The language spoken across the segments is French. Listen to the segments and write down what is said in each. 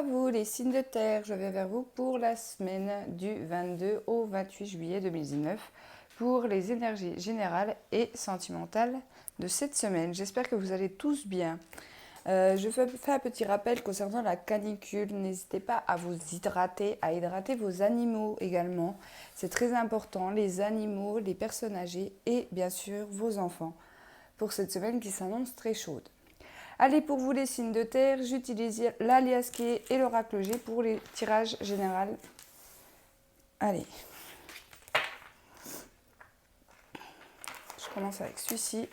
à vous les signes de terre, je vais vers vous pour la semaine du 22 au 28 juillet 2019 pour les énergies générales et sentimentales de cette semaine. J'espère que vous allez tous bien. Je fais un petit rappel concernant la canicule. N'hésitez pas à vous hydrater, à hydrater vos animaux également. C'est très important, les animaux, les personnes âgées et bien sûr vos enfants pour cette semaine qui s'annonce très chaude. Allez, pour vous les signes de terre, j'utilise l'alias Key et l'oracle G pour les tirages généraux. Allez. Je commence avec celui-ci.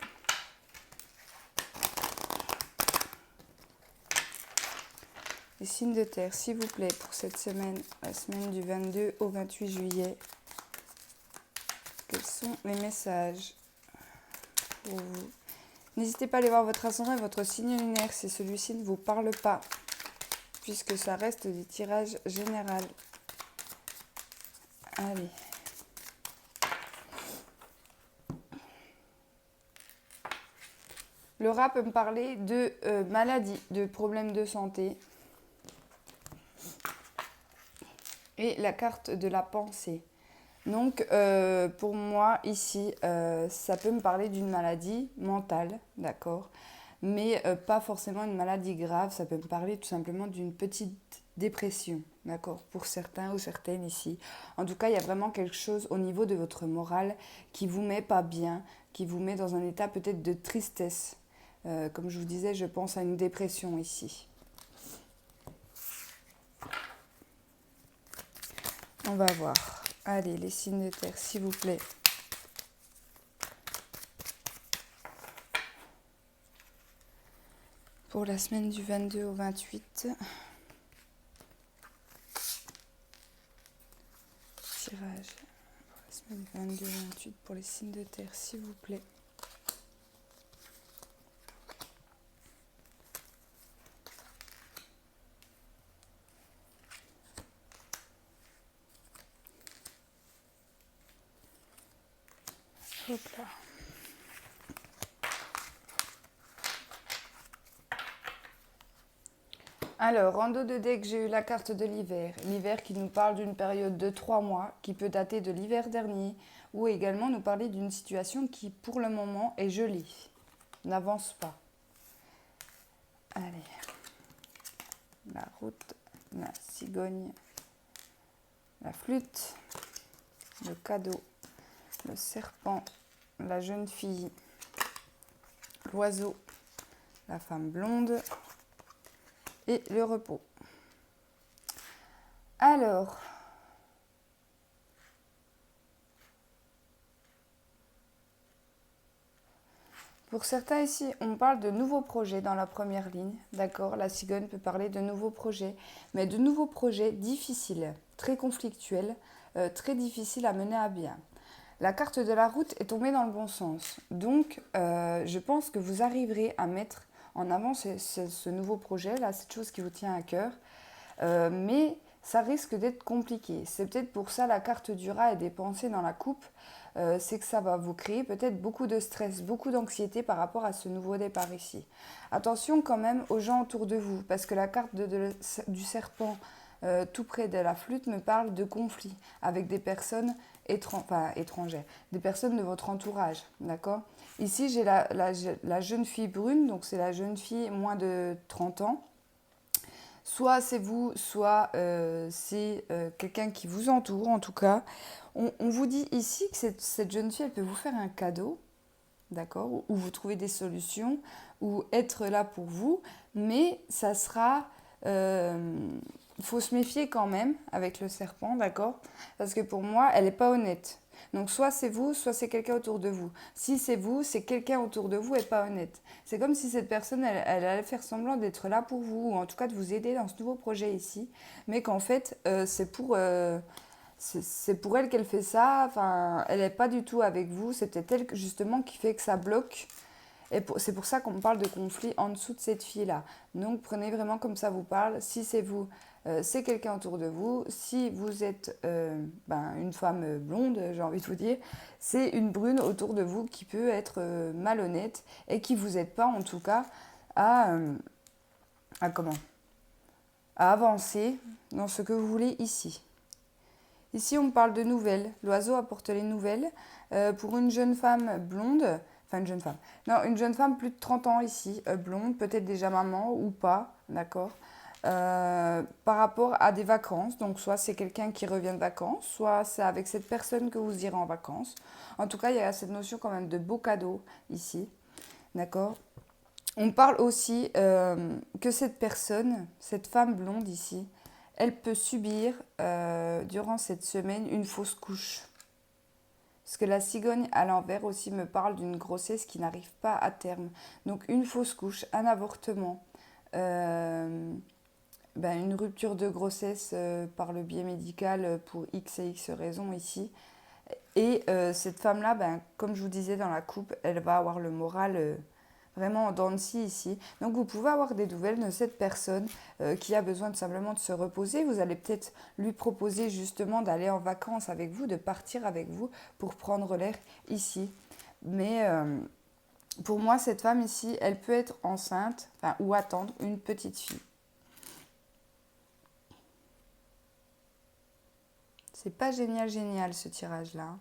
Les signes de terre, s'il vous plaît, pour cette semaine, la semaine du 22 au 28 juillet. Quels sont les messages pour vous? N'hésitez pas à aller voir votre ascendant et votre signe lunaire si celui-ci ne vous parle pas, puisque ça reste des tirages généraux. Allez. Le rat peut me parler de maladies, de problèmes de santé. Et la carte de la pensée. Donc, pour moi, ici, ça peut me parler d'une maladie mentale, d'accord, mais pas forcément une maladie grave. Ça peut me parler tout simplement d'une petite dépression, d'accord, pour certains ou certaines ici. En tout cas, il y a vraiment quelque chose au niveau de votre morale qui vous met pas bien, qui vous met dans un état peut-être de tristesse. Comme je vous disais, je pense à une dépression ici. On va voir. Allez, les signes de terre, s'il vous plaît. Pour la semaine du 22 au 28. Tirage. Pour la semaine du 22 au 28 pour les signes de terre, s'il vous plaît. Hop là. Alors, en dos de deck, j'ai eu la carte de l'hiver. L'hiver qui nous parle d'une période de 3 mois, qui peut dater de l'hiver dernier, ou également nous parler d'une situation qui, pour le moment, est gelée. N'avance pas. Allez. La route, la cigogne, la flûte, le cadeau, le serpent, la jeune fille, l'oiseau, la femme blonde et le repos. Alors, pour certains ici, on parle de nouveaux projets dans la première ligne, d'accord? La cigogne peut parler de nouveaux projets, mais de nouveaux projets difficiles, très conflictuels, très difficiles à mener à bien. La carte de la route est tombée dans le bon sens. Donc, je pense que vous arriverez à mettre en avant ce nouveau projet, là, cette chose qui vous tient à cœur. Mais ça risque d'être compliqué. C'est peut-être pour ça la carte du rat est des pensées dans la coupe. C'est que ça va vous créer peut-être beaucoup de stress, beaucoup d'anxiété par rapport à ce nouveau départ ici. Attention quand même aux gens autour de vous, parce que la carte du serpent tout près de la flûte me parle de conflits avec des personnes étrangères, des personnes de votre entourage, d'accord? Ici, j'ai la jeune fille brune, donc c'est la jeune fille moins de 30 ans. Soit c'est vous, soit c'est quelqu'un qui vous entoure, en tout cas. On vous dit ici que cette jeune fille, elle peut vous faire un cadeau, d'accord, ou vous trouver des solutions, ou être là pour vous, mais ça sera... Il faut se méfier quand même avec le serpent, d'accord? Parce que pour moi, elle n'est pas honnête. Donc soit c'est vous, soit c'est quelqu'un autour de vous. Si c'est vous, c'est quelqu'un autour de vous et pas honnête. C'est comme si cette personne, elle allait faire semblant d'être là pour vous, ou en tout cas de vous aider dans ce nouveau projet ici, mais qu'en fait, c'est pour elle qu'elle fait ça. Enfin, elle n'est pas du tout avec vous. C'est peut-être elle justement qui fait que ça bloque. Et c'est pour ça qu'on me parle de conflit en dessous de cette fille-là. Donc prenez vraiment comme ça vous parle. Si c'est vous, c'est quelqu'un autour de vous. Si vous êtes une femme blonde, j'ai envie de vous dire, c'est une brune autour de vous qui peut être malhonnête et qui ne vous aide pas en tout cas à comment à avancer dans ce que vous voulez ici. Ici, on parle de nouvelles. L'oiseau apporte les nouvelles. Pour une jeune femme blonde, enfin une jeune femme, non, une jeune femme plus de 30 ans ici, blonde, peut-être déjà maman ou pas, d'accord, par rapport à des vacances. Donc, soit c'est quelqu'un qui revient de vacances, soit c'est avec cette personne que vous irez en vacances. En tout cas, il y a cette notion quand même de beaux cadeaux ici, d'accord. On parle aussi que cette personne, cette femme blonde ici, elle peut subir durant cette semaine une fausse couche. Parce que la cigogne à l'envers aussi me parle d'une grossesse qui n'arrive pas à terme. Donc une fausse couche, un avortement, une rupture de grossesse par le biais médical pour X et X raisons ici. Et cette femme-là, comme je vous disais dans la coupe, elle va avoir le moral vraiment en dents de scie ici. Donc vous pouvez avoir des nouvelles de cette personne qui a besoin simplement de se reposer. Vous allez peut-être lui proposer justement d'aller en vacances avec vous, de partir avec vous pour prendre l'air ici. Mais pour moi, cette femme ici, elle peut être enceinte ou attendre une petite fille. C'est pas génial ce tirage-là.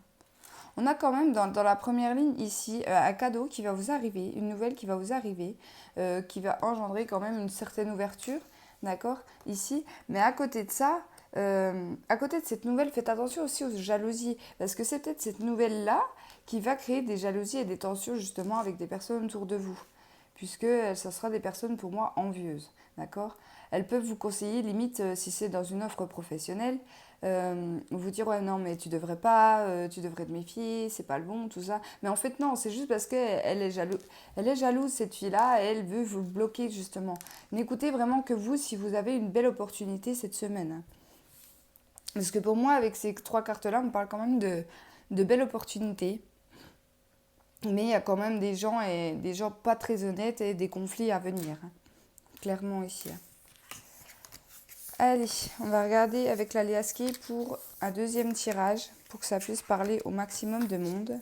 On a quand même dans la première ligne ici un cadeau qui va vous arriver, une nouvelle qui va vous arriver, qui va engendrer quand même une certaine ouverture, d'accord, ici. Mais à côté de ça, à côté de cette nouvelle, faites attention aussi aux jalousies, parce que c'est peut-être cette nouvelle-là qui va créer des jalousies et des tensions justement avec des personnes autour de vous, puisque ça sera des personnes pour moi envieuses, d'accord. Elles peuvent vous conseiller, limite, si c'est dans une offre professionnelle, vous dire ouais non mais tu devrais pas, tu devrais te méfier, c'est pas le bon, tout ça. Mais en fait non, c'est juste parce qu'elle est jalouse cette fille-là, elle veut vous bloquer justement. N'écoutez vraiment que vous si vous avez une belle opportunité cette semaine. Parce que pour moi avec ces 3 cartes-là, on parle quand même de belles opportunités. Mais il y a quand même des gens pas très honnêtes et des conflits à venir. Clairement ici. Allez, on va regarder avec la Liasquet pour un deuxième tirage, pour que ça puisse parler au maximum de monde.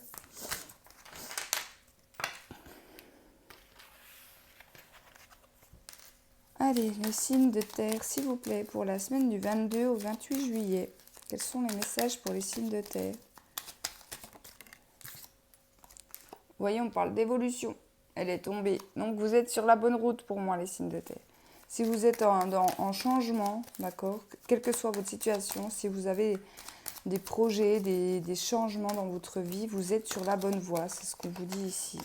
Allez, le signe de terre, s'il vous plaît, pour la semaine du 22 au 28 juillet. Quels sont les messages pour les signes de terre? Vous voyez, on parle d'évolution. Elle est tombée. Donc, vous êtes sur la bonne route pour moi, les signes de terre. Si vous êtes en changement, d'accord, quelle que soit votre situation, si vous avez des projets, des changements dans votre vie, vous êtes sur la bonne voie. C'est ce qu'on vous dit ici.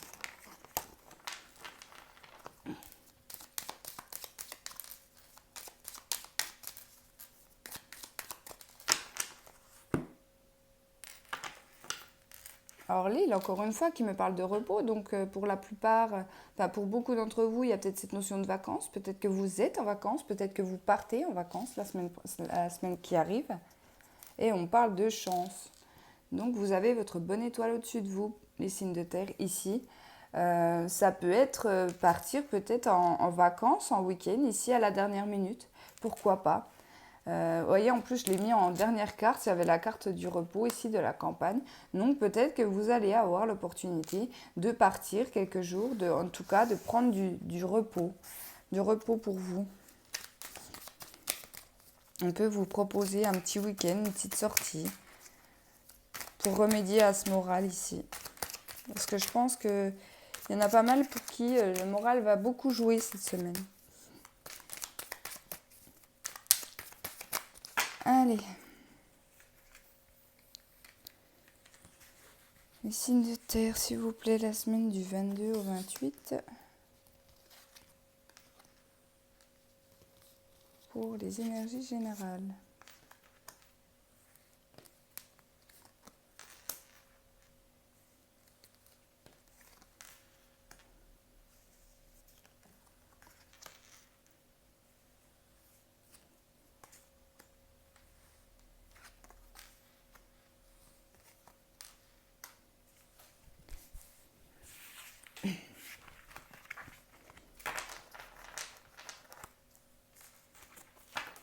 Alors l'île, encore une fois, qui me parle de repos, donc pour la plupart, pour beaucoup d'entre vous, il y a peut-être cette notion de vacances, peut-être que vous êtes en vacances, peut-être que vous partez en vacances la semaine qui arrive, et on parle de chance. Donc vous avez votre bonne étoile au-dessus de vous, les signes de terre, ici. Ça peut être partir peut-être en vacances, en week-end, ici à la dernière minute, pourquoi pas. Vous voyez, en plus, je l'ai mis en dernière carte. Il y avait la carte du repos ici de la campagne. Donc, peut-être que vous allez avoir l'opportunité de partir quelques jours, en tout cas, de prendre du repos. Du repos pour vous. On peut vous proposer un petit week-end, une petite sortie pour remédier à ce moral ici. Parce que je pense qu'il y en a pas mal pour qui le moral va beaucoup jouer cette semaine. Allez. Les signes de terre, s'il vous plaît, la semaine du 22 au 28. Pour les énergies générales.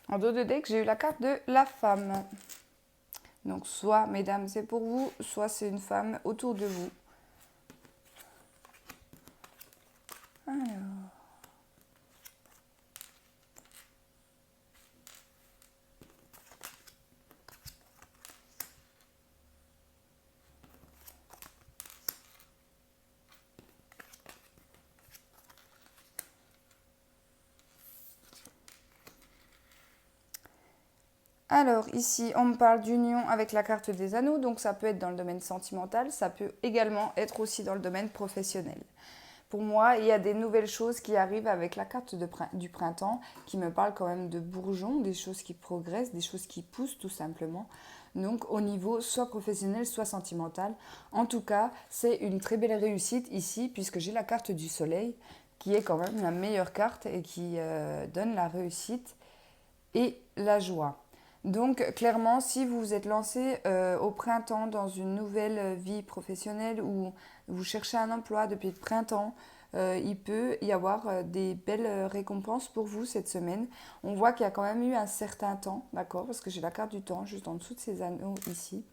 En dos de deck, j'ai eu la carte de la femme. Donc, soit, mesdames, c'est pour vous, soit c'est une femme autour de vous. Alors. Alors ici, on me parle d'union avec la carte des anneaux, donc ça peut être dans le domaine sentimental, ça peut également être aussi dans le domaine professionnel. Pour moi, il y a des nouvelles choses qui arrivent avec la carte du printemps qui me parlent quand même de bourgeons, des choses qui progressent, des choses qui poussent tout simplement. Donc au niveau soit professionnel, soit sentimental. En tout cas, c'est une très belle réussite ici puisque j'ai la carte du soleil qui est quand même la meilleure carte et qui donne la réussite et la joie. Donc clairement, si vous vous êtes lancé au printemps dans une nouvelle vie professionnelle ou vous cherchez un emploi depuis le printemps, il peut y avoir des belles récompenses pour vous cette semaine. On voit qu'il y a quand même eu un certain temps, d'accord, parce que j'ai la carte du temps juste en dessous de ces anneaux ici.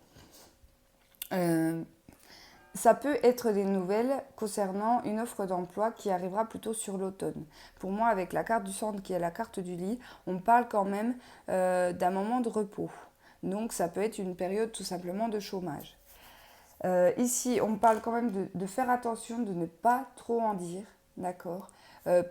Euh, Ça peut être des nouvelles concernant une offre d'emploi qui arrivera plutôt sur l'automne. Pour moi, avec la carte du centre qui est la carte du lit, on parle quand même d'un moment de repos. Donc ça peut être une période tout simplement de chômage. Ici, on parle quand même de faire attention, de ne pas trop en dire, d'accord.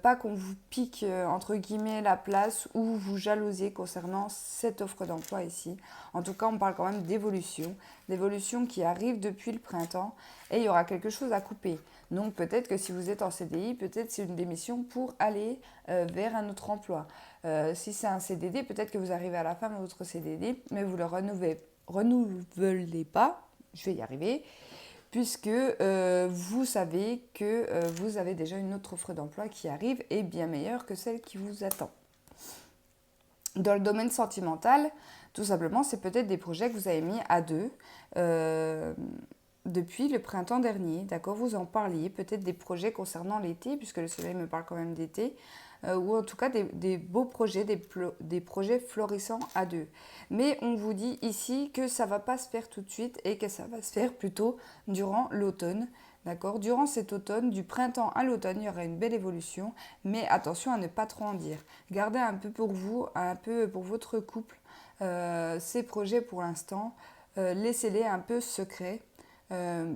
Pas qu'on vous pique, entre guillemets, la place ou vous jalousiez concernant cette offre d'emploi ici. En tout cas, on parle quand même d'évolution qui arrive depuis le printemps et il y aura quelque chose à couper. Donc peut-être que si vous êtes en CDI, peut-être c'est une démission pour aller vers un autre emploi. Si c'est un CDD, peut-être que vous arrivez à la fin de votre CDD, mais vous ne le renouvelez pas, je vais y arriver, puisque vous savez que vous avez déjà une autre offre d'emploi qui arrive et bien meilleure que celle qui vous attend. Dans le domaine sentimental, tout simplement, c'est peut-être des projets que vous avez mis à deux depuis le printemps dernier, d'accord. Vous en parliez, peut-être des projets concernant l'été, puisque le soleil me parle quand même d'été, ou en tout cas des beaux projets, des projets florissants à deux. Mais on vous dit ici que ça ne va pas se faire tout de suite et que ça va se faire plutôt durant l'automne. D'accord. Durant cet automne, du printemps à l'automne, il y aura une belle évolution, mais attention à ne pas trop en dire. Gardez un peu pour vous, un peu pour votre couple, ces projets pour l'instant. Laissez-les un peu secrets.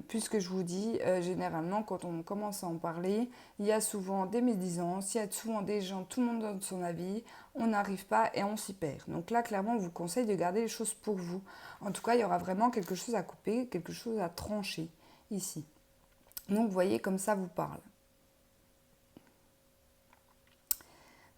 Puisque je vous dis, généralement, quand on commence à en parler, il y a souvent des médisances, il y a souvent des gens, tout le monde donne son avis, on n'arrive pas et on s'y perd. Donc là, clairement, on vous conseille de garder les choses pour vous. En tout cas, il y aura vraiment quelque chose à couper, quelque chose à trancher ici. Donc, vous voyez, comme ça vous parle.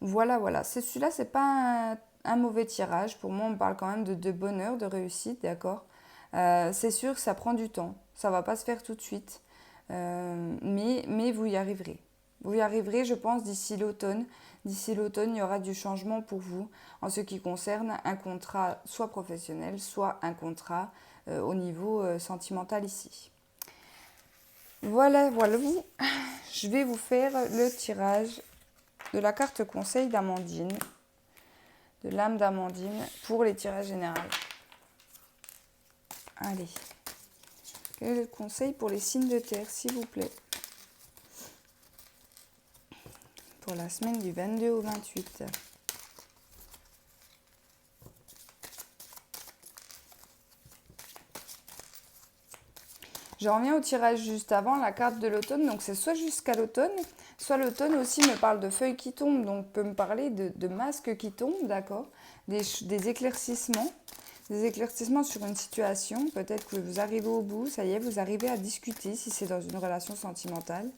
Voilà. Celui-là, c'est pas un mauvais tirage. Pour moi, on parle quand même de bonheur, de réussite, d'accord. C'est sûr que ça prend du temps. Ça va pas se faire tout de suite. Mais vous y arriverez. Vous y arriverez, je pense, d'ici l'automne. D'ici l'automne, il y aura du changement pour vous en ce qui concerne un contrat soit professionnel, soit un contrat au niveau sentimental ici. Voilà. Je vais vous faire le tirage de la carte conseil d'Amandine, de l'âme d'Amandine, pour les tirages généraux. Allez. Quel est le conseil pour les signes de terre, s'il vous plaît? Pour la semaine du 22 au 28. Je reviens au tirage juste avant, la carte de l'automne. Donc c'est soit jusqu'à l'automne, soit l'automne aussi me parle de feuilles qui tombent, donc peut me parler de masques qui tombent, d'accord, des éclaircissements. Des éclaircissements sur une situation, peut-être que vous arrivez au bout, ça y est, vous arrivez à discuter si c'est dans une relation sentimentale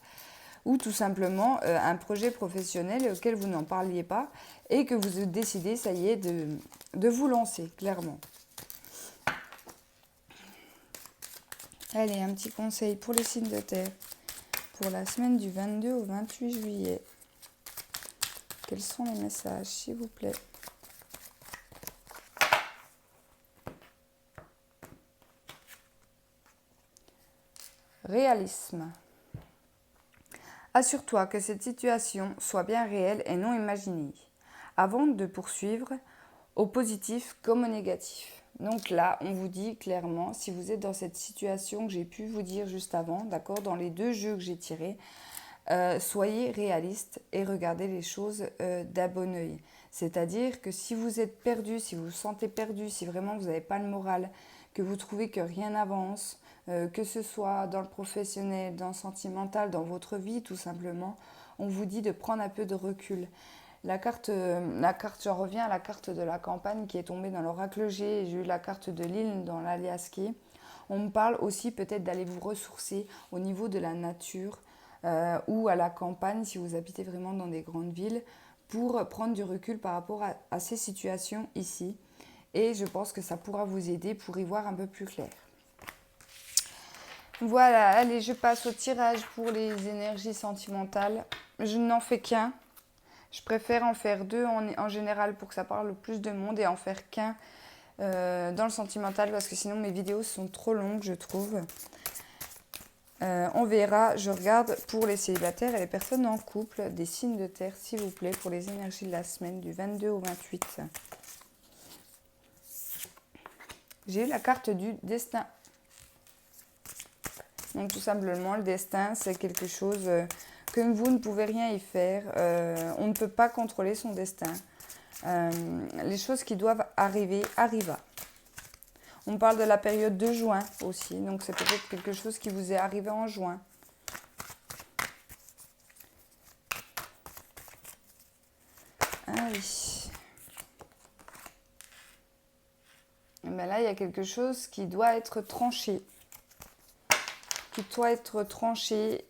ou tout simplement un projet professionnel auquel vous n'en parliez pas et que vous décidez, ça y est, de vous lancer, clairement. Allez, un petit conseil pour les signes de terre pour la semaine du 22 au 28 juillet. Quels sont les messages, s'il vous plaît? Réalisme. Assure-toi que cette situation soit bien réelle et non imaginée, avant de poursuivre au positif comme au négatif. Donc là, on vous dit clairement, si vous êtes dans cette situation que j'ai pu vous dire juste avant, d'accord, dans les deux jeux que j'ai tirés, soyez réaliste et regardez les choses d'un bon œil. C'est-à-dire que si vous êtes perdu, si vous vous sentez perdu, si vraiment vous n'avez pas le moral, que vous trouvez que rien n'avance, que ce soit dans le professionnel, dans le sentimental, dans votre vie tout simplement, on vous dit de prendre un peu de recul. J'en reviens à la carte de la campagne qui est tombée dans l'oracle G. J'ai eu la carte de l'île dans l'Aliasqué. On me parle aussi peut-être d'aller vous ressourcer au niveau de la nature ou à la campagne si vous habitez vraiment dans des grandes villes pour prendre du recul par rapport à ces situations ici. Et je pense que ça pourra vous aider pour y voir un peu plus clair. Voilà, allez, je passe au tirage pour les énergies sentimentales. Je n'en fais qu'un. Je préfère en faire deux en général pour que ça parle le plus de monde et en faire qu'un dans le sentimental parce que sinon mes vidéos sont trop longues, je trouve. On verra, je regarde pour les célibataires et les personnes en couple, des signes de terre, s'il vous plaît, pour les énergies de la semaine du 22 au 28. J'ai eu la carte du destin. Donc tout simplement, le destin, c'est quelque chose que vous ne pouvez rien y faire. On ne peut pas contrôler son destin. Les choses qui doivent arriver, arrivent. On parle de la période de juin aussi. Donc c'est peut-être quelque chose qui vous est arrivé en juin. Allez. Et bien là, il y a quelque chose qui doit être tranché.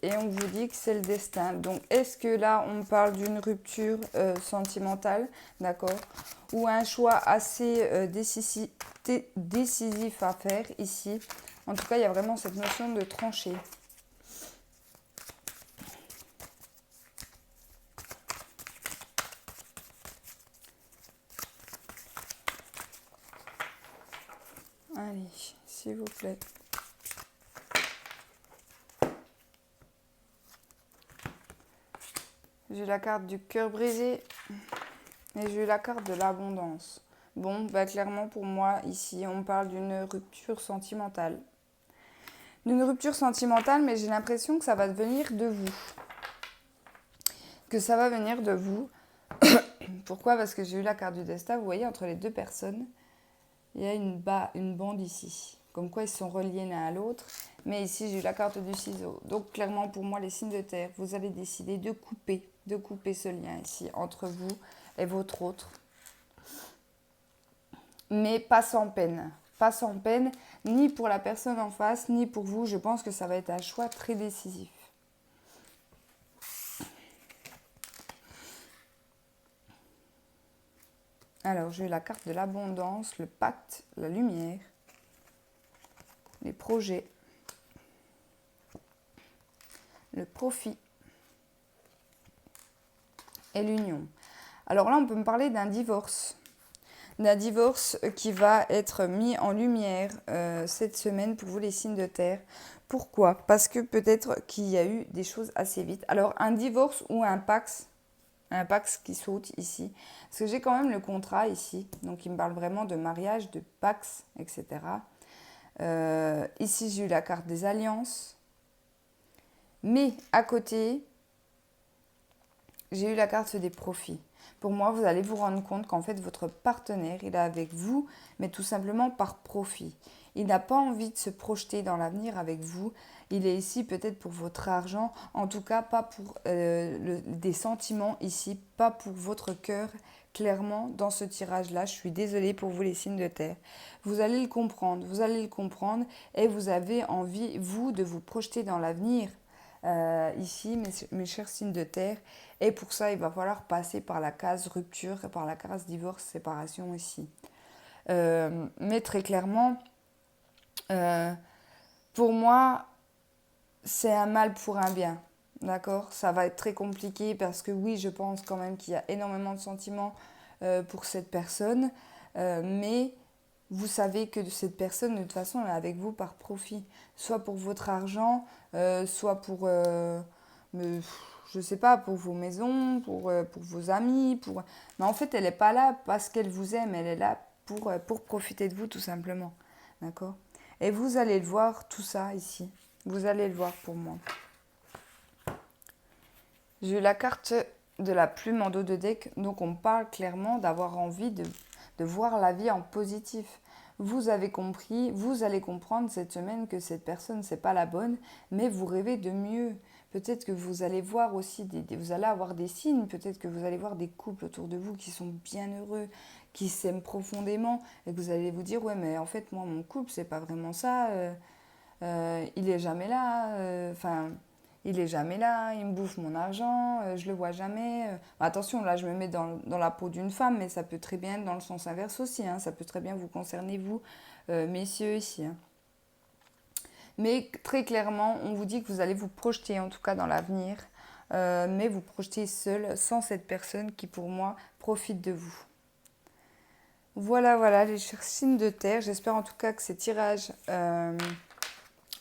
Et on vous dit que c'est le destin. Donc, est-ce que là, on parle d'une rupture sentimentale, d'accord, ou un choix assez décisif à faire ici. En tout cas, il y a vraiment cette notion de trancher. Allez, s'il vous plaît. J'ai la carte du cœur brisé et j'ai la carte de l'abondance. Bon, bah clairement pour moi, ici, on parle d'une rupture sentimentale. D'une rupture sentimentale, mais j'ai l'impression que ça va venir de vous. Que ça va venir de vous. Pourquoi? Parce que j'ai eu la carte du destin. Vous voyez, entre les deux personnes, il y a une bande ici. Comme quoi, ils sont reliés l'un à l'autre. Mais ici, j'ai eu la carte du ciseau. Donc, clairement, pour moi, les signes de terre, vous allez décider de couper ce lien ici entre vous et votre autre. Mais pas sans peine. Pas sans peine, ni pour la personne en face, ni pour vous. Je pense que ça va être un choix très décisif. Alors, j'ai eu la carte de l'abondance, le pacte, la lumière, les projets, le profit et l'union. Alors là, on peut me parler d'un divorce. D'un divorce qui va être mis en lumière cette semaine pour vous les signes de terre. Pourquoi? Parce que peut-être qu'il y a eu des choses assez vite. Alors, un divorce ou un pax qui saute ici. Parce que j'ai quand même le contrat ici. Donc, il me parle vraiment de mariage, de pax, etc. Ici, j'ai eu la carte des alliances. Mais à côté, j'ai eu la carte des profits. Pour moi, vous allez vous rendre compte qu'en fait, votre partenaire, il est avec vous, mais tout simplement par profit. Il n'a pas envie de se projeter dans l'avenir avec vous. Il est ici peut-être pour votre argent, en tout cas pas pour des sentiments ici, pas pour votre cœur. Clairement, dans ce tirage-là, je suis désolée pour vous les signes de terre. Vous allez le comprendre et vous avez envie, vous, de vous projeter dans l'avenir. Ici, mes chers signes de terre. Et pour ça, il va falloir passer par la case rupture, par la case divorce, séparation ici. Mais très clairement, pour moi, c'est un mal pour un bien. D'accord? Ça va être très compliqué parce que oui, je pense quand même qu'il y a énormément de sentiments pour cette personne. Mais vous savez que cette personne, de toute façon, elle est avec vous par profit. Soit pour votre argent, soit pour, je sais pas, pour vos maisons, pour vos amis. Mais en fait, elle n'est pas là parce qu'elle vous aime. Elle est là pour profiter de vous, tout simplement. D'accord? Et vous allez le voir, tout ça, ici. Vous allez le voir pour moi. J'ai eu la carte de la plume en dos de deck. Donc, on parle clairement d'avoir envie de voir la vie en positif. Vous avez compris, vous allez comprendre cette semaine que cette personne, c'est pas la bonne, mais vous rêvez de mieux. Peut-être que vous allez voir aussi, vous allez avoir des signes, peut-être que vous allez voir des couples autour de vous qui sont bien heureux, qui s'aiment profondément, et que vous allez vous dire, ouais, mais en fait, moi, mon couple, c'est pas vraiment ça, il est jamais là, il est jamais là, il me bouffe mon argent, je le vois jamais. Attention, là, je me mets dans la peau d'une femme, mais ça peut très bien être dans le sens inverse aussi, hein, ça peut très bien vous concerner, vous, messieurs, ici, hein. Mais très clairement, on vous dit que vous allez vous projeter, en tout cas dans l'avenir, mais vous projetez seul, sans cette personne qui, pour moi, profite de vous. Voilà, voilà, les chers signes de terre. J'espère en tout cas que ces tirages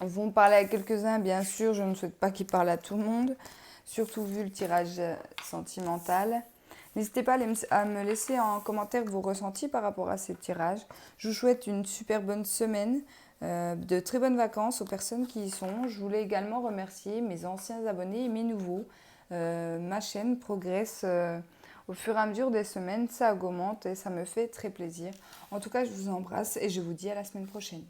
vont parler à quelques-uns, bien sûr. Je ne souhaite pas qu'ils parlent à tout le monde, surtout vu le tirage sentimental. N'hésitez pas à me laisser en commentaire vos ressentis par rapport à ces tirages. Je vous souhaite une super bonne semaine, de très bonnes vacances aux personnes qui y sont. Je voulais également remercier mes anciens abonnés et mes nouveaux. Ma chaîne progresse au fur et à mesure des semaines, ça augmente et ça me fait très plaisir. En tout cas, je vous embrasse et je vous dis à la semaine prochaine.